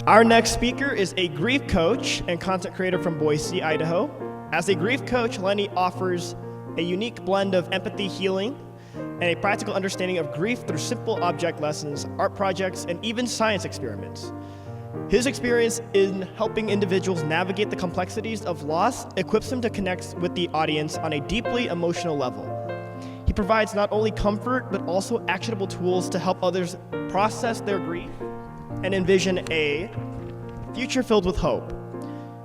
Our next speaker is a grief coach and content creator from Boise, Idaho. As a grief coach, Lenny offers a unique blend of empathy, healing, and a practical understanding of grief through simple object lessons, art projects, and even science experiments. His experience in helping individuals navigate the complexities of loss equips him to connect with the audience on a deeply emotional level. He provides not only comfort, but also actionable tools to help others process their grief and envision a future filled with hope.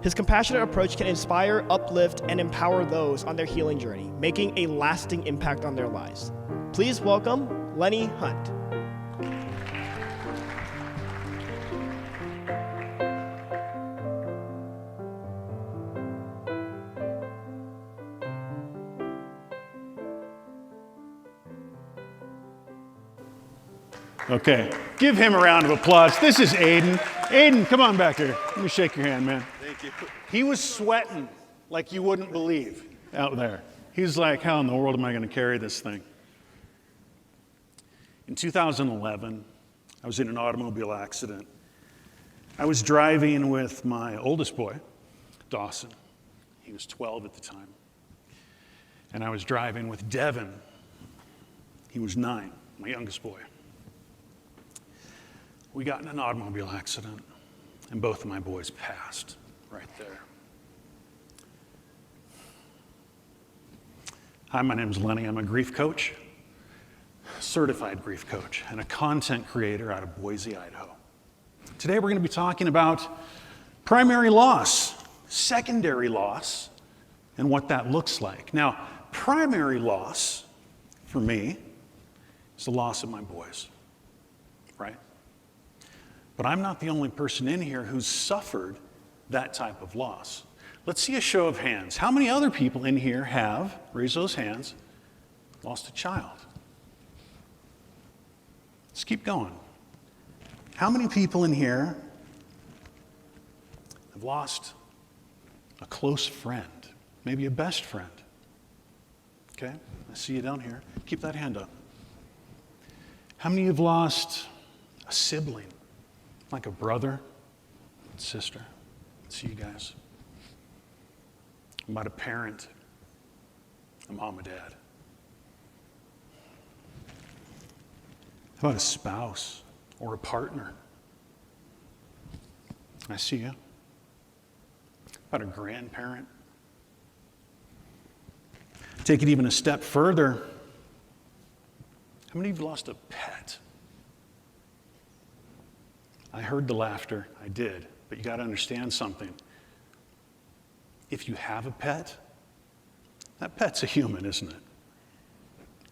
His compassionate approach can inspire, uplift, and empower those on their healing journey, making a lasting impact on their lives. Please welcome Lenny Hunt. Okay, give him a round of applause. This is Aiden. Aiden, come on back here. Let me shake your hand, man. Thank you. He was sweating like you wouldn't believe out there. He's like, how in the world am I going to carry this thing? In 2011, I was in an automobile accident. I was driving with my oldest boy, Dawson. He was 12 at the time. And I was driving with Devin. He was 9, my youngest boy. We got in an automobile accident, and both of my boys passed right there. Hi, my name is Lenny. I'm a grief coach, certified grief coach, and a content creator out of Boise, Idaho. Today we're going to be talking about primary loss, secondary loss, and what that looks like. Now, primary loss, for me, is the loss of my boys, right? But I'm not the only person in here who's suffered that type of loss. Let's see a show of hands. How many other people in here have, raise those hands, lost a child? Let's keep going. How many people in here have lost a close friend, maybe a best friend? Okay, I see you down here. Keep that hand up. How many have lost a sibling? Like a brother, sister. See you guys. About a parent, a mom and dad. How about a spouse or a partner? I see you. About a grandparent. Take it even a step further. How many of you lost a pet? I heard the laughter, I did, but you got to understand something. If you have a pet, that pet's a human, isn't it?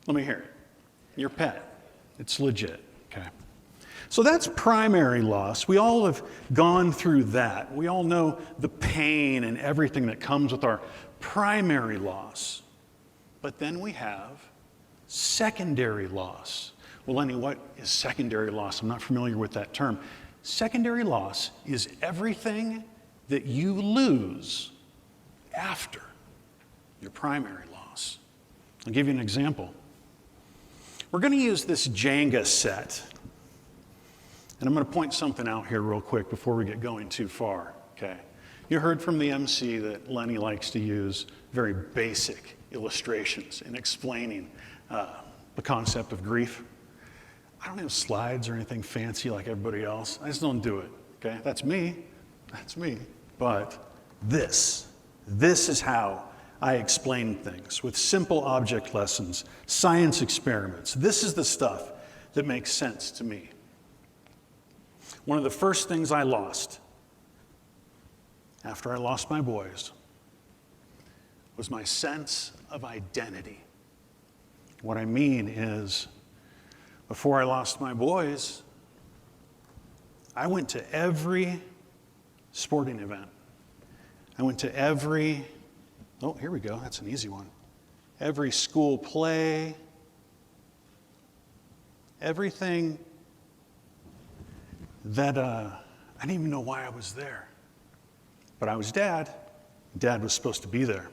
Let me hear it. Your pet, it's legit, okay? So that's primary loss. We all have gone through that. We all know the pain and everything that comes with our primary loss. But then we have secondary loss. Well, Lenny, what is secondary loss? I'm not familiar with that term. Secondary loss is everything that you lose after your primary loss. I'll give you an example. We're going to use this Jenga set. And I'm going to point something out here real quick before we get going too far. Okay. You heard from the MC that Lenny likes to use very basic illustrations in explaining the concept of grief. I don't have slides or anything fancy like everybody else. I just don't do it, okay? That's me. But this is how I explain things with simple object lessons, science experiments. This is the stuff that makes sense to me. One of the first things I lost after I lost my boys was my sense of identity. What I mean is, before I lost my boys, I went to every sporting event. I went to every, oh, here we go, that's an easy one. Every school play, everything that I didn't even know why I was there. But I was dad. Dad was supposed to be there.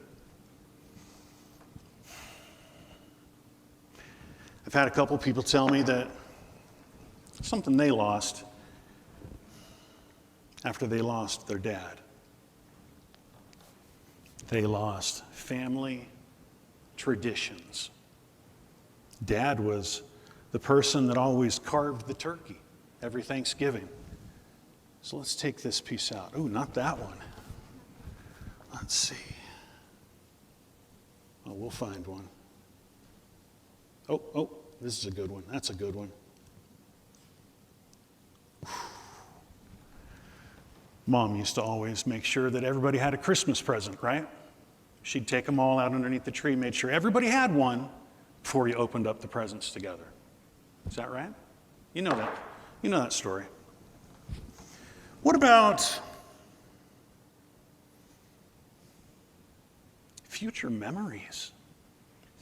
I've had a couple people tell me that something they lost after they lost their dad. They lost family traditions. Dad was the person that always carved the turkey every Thanksgiving. So let's take this piece out. Oh, not that one. Let's see. Oh, we'll find one. Oh, this is a good one. That's a good one. Mom used to always make sure that everybody had a Christmas present, right? She'd take them all out underneath the tree, made sure everybody had one before you opened up the presents together. Is that right? You know that. You know that story. What about future memories?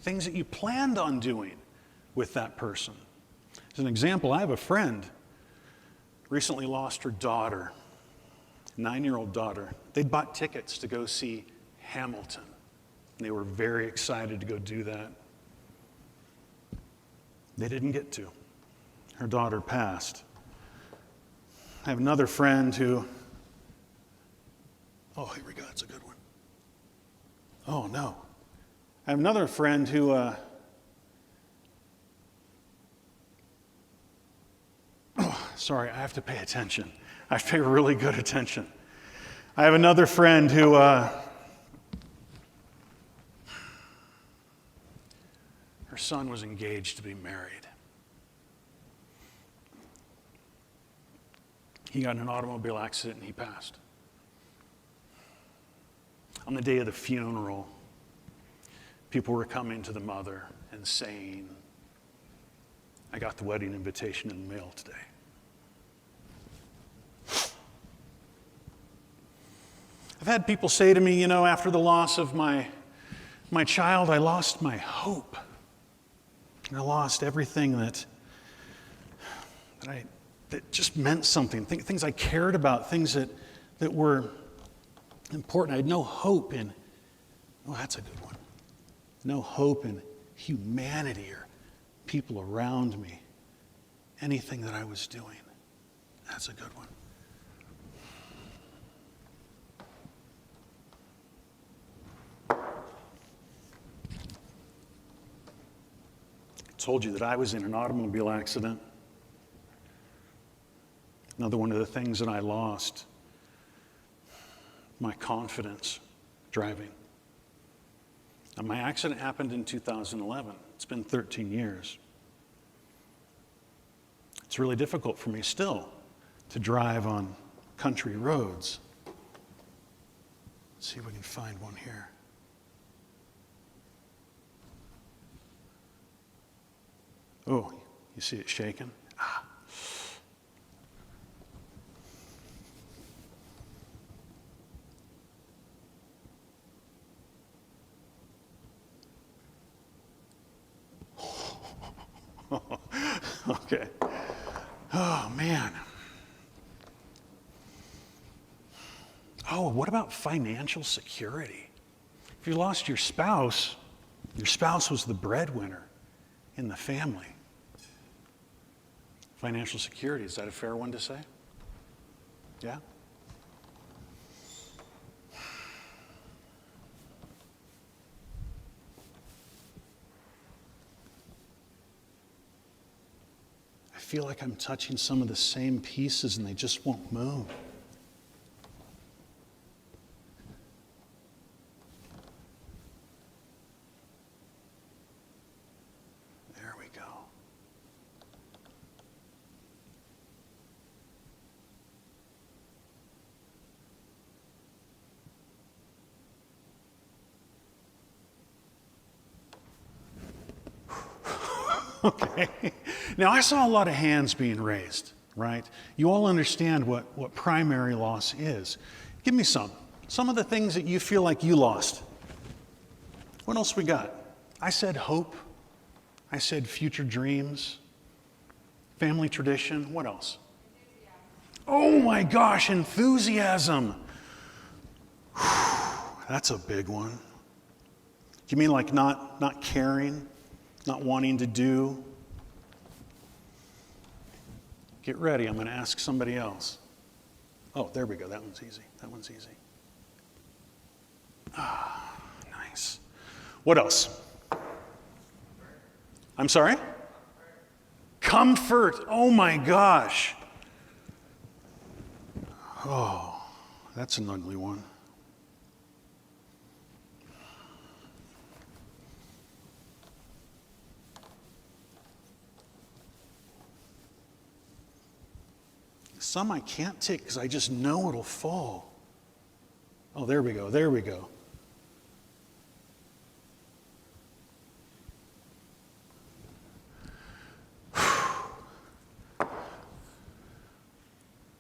Things that you planned on doing with that person. As an example, I have a friend recently lost her daughter, 9-year-old daughter. They'd bought tickets to go see Hamilton. And they were very excited to go do that. They didn't get to. Her daughter passed. I have another friend who, oh, here we go, that's a good one. Oh, no. I have another friend who, sorry, I have to pay attention. I have to pay really good attention. I have another friend who, her son was engaged to be married. He got in an automobile accident and he passed. On the day of the funeral, people were coming to the mother and saying, I got the wedding invitation in the mail today. I've had people say to me, after the loss of my child, I lost my hope. And I lost everything that just meant something, things I cared about, things that were important. I had no hope in, oh, that's a good one. No hope in humanity or people around me, anything that I was doing. That's a good one. I told you that I was in an automobile accident. Another one of the things that I lost, my confidence driving. Now, my accident happened in 2011. It's been 13 years. It's really difficult for me still to drive on country roads. Let's see if we can find one here. Oh, you see it shaking? Ah. Okay. Oh, man. Oh, what about financial security? If you lost your spouse was the breadwinner in the family. Financial security, is that a fair one to say? Yeah? I feel like I'm touching some of the same pieces and they just won't move. There we go. Okay. Now, I saw a lot of hands being raised, right? You all understand what primary loss is. Give me some of the things that you feel like you lost. What else we got? I said hope. I said future dreams. Family tradition. What else? Oh my gosh, enthusiasm. That's a big one. You mean like not caring? Not wanting to do? Get ready, I'm going to ask somebody else. Oh, there we go. That one's easy. That one's easy. Ah, nice. What else? I'm sorry? Comfort. Oh my gosh. Oh, that's an ugly one. Some I can't take because I just know it'll fall. Oh, there we go. There we go.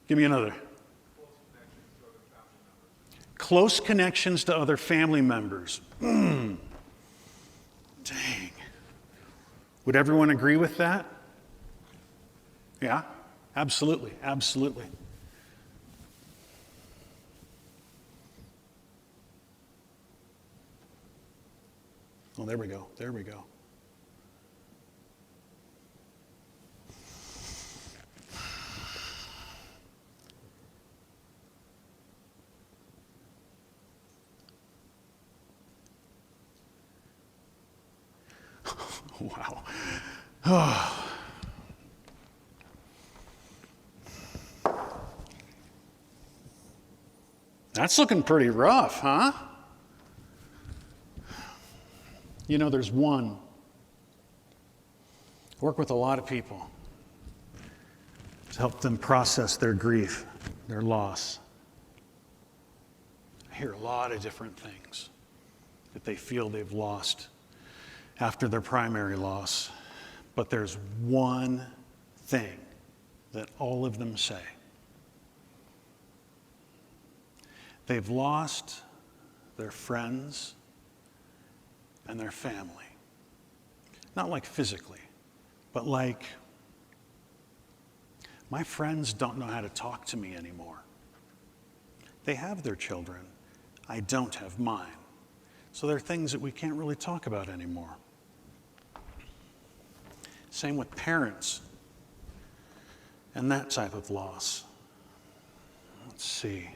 Give me another. Close connections to other family members. Dang. Would everyone agree with that? Yeah? Absolutely, absolutely. Oh, there we go, there we go. Wow. Oh. That's looking pretty rough, huh? You know, there's one. I work with a lot of people to help them process their grief, their loss. I hear a lot of different things that they feel they've lost after their primary loss. But there's one thing that all of them say. They've lost their friends and their family. Not like physically, but like, my friends don't know how to talk to me anymore. They have their children. I don't have mine. So there are things that we can't really talk about anymore. Same with parents and that type of loss. Let's see.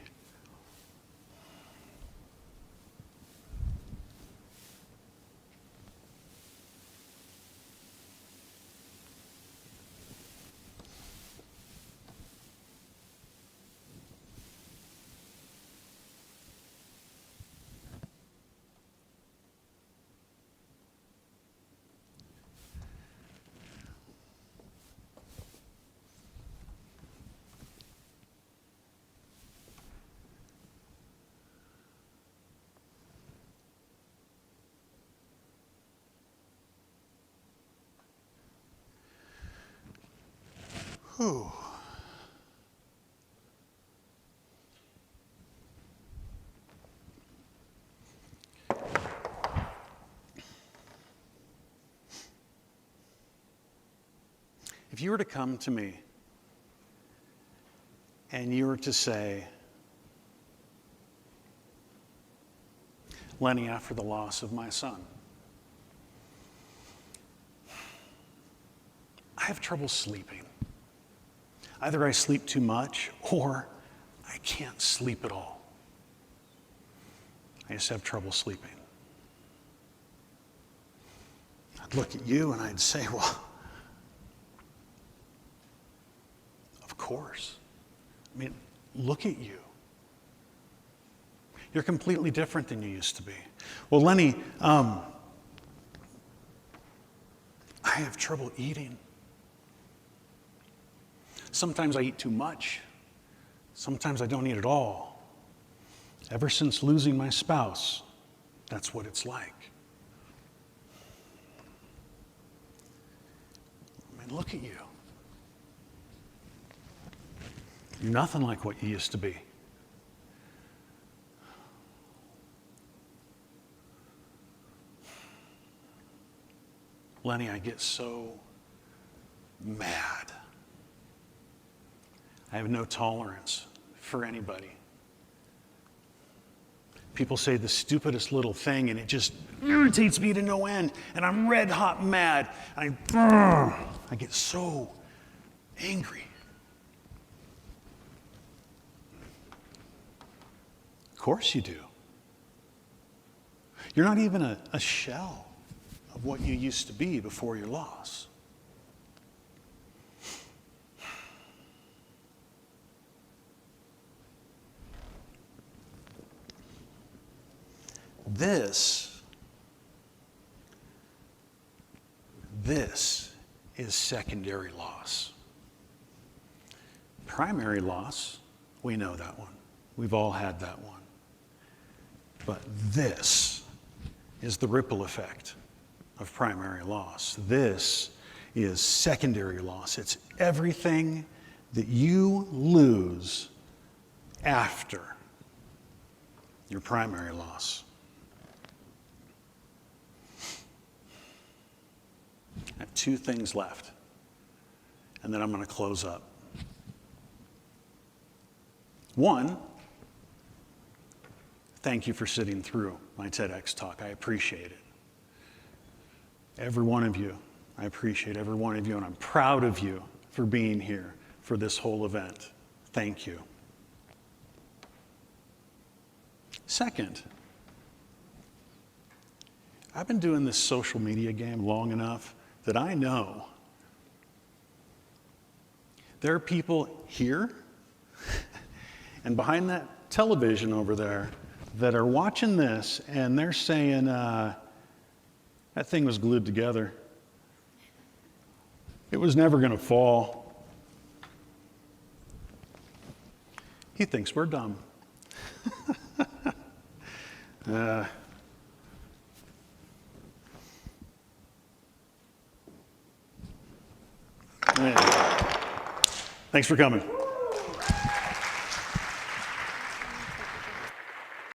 Whew. If you were to come to me and you were to say, Lenny, after the loss of my son, I have trouble sleeping. Either I sleep too much or I can't sleep at all. I just have trouble sleeping. I'd look at you and I'd say, well, of course. I mean, look at you. You're completely different than you used to be. Well, Lenny, I have trouble eating. Sometimes I eat too much. Sometimes I don't eat at all. Ever since losing my spouse, that's what it's like. I mean, look at you. You're nothing like what you used to be. Lenny, I get so mad. I have no tolerance for anybody. People say the stupidest little thing and it just irritates me to no end, and I'm red hot mad. I get so angry. course you do. You're not even a shell of what you used to be before your loss. This is secondary loss. Primary loss, we know that one. We've all had that one. But this is the ripple effect of primary loss. This is secondary loss. It's everything that you lose after your primary loss. I have two things left, and then I'm going to close up. One, thank you for sitting through my TEDx talk. I appreciate it. Every one of you, I appreciate every one of you, and I'm proud of you for being here for this whole event. Thank you. Second, I've been doing this social media game long enough that I know there are people here and behind that television over there that are watching this and they're saying, that thing was glued together. It was never going to fall. He thinks we're dumb. Thanks for coming.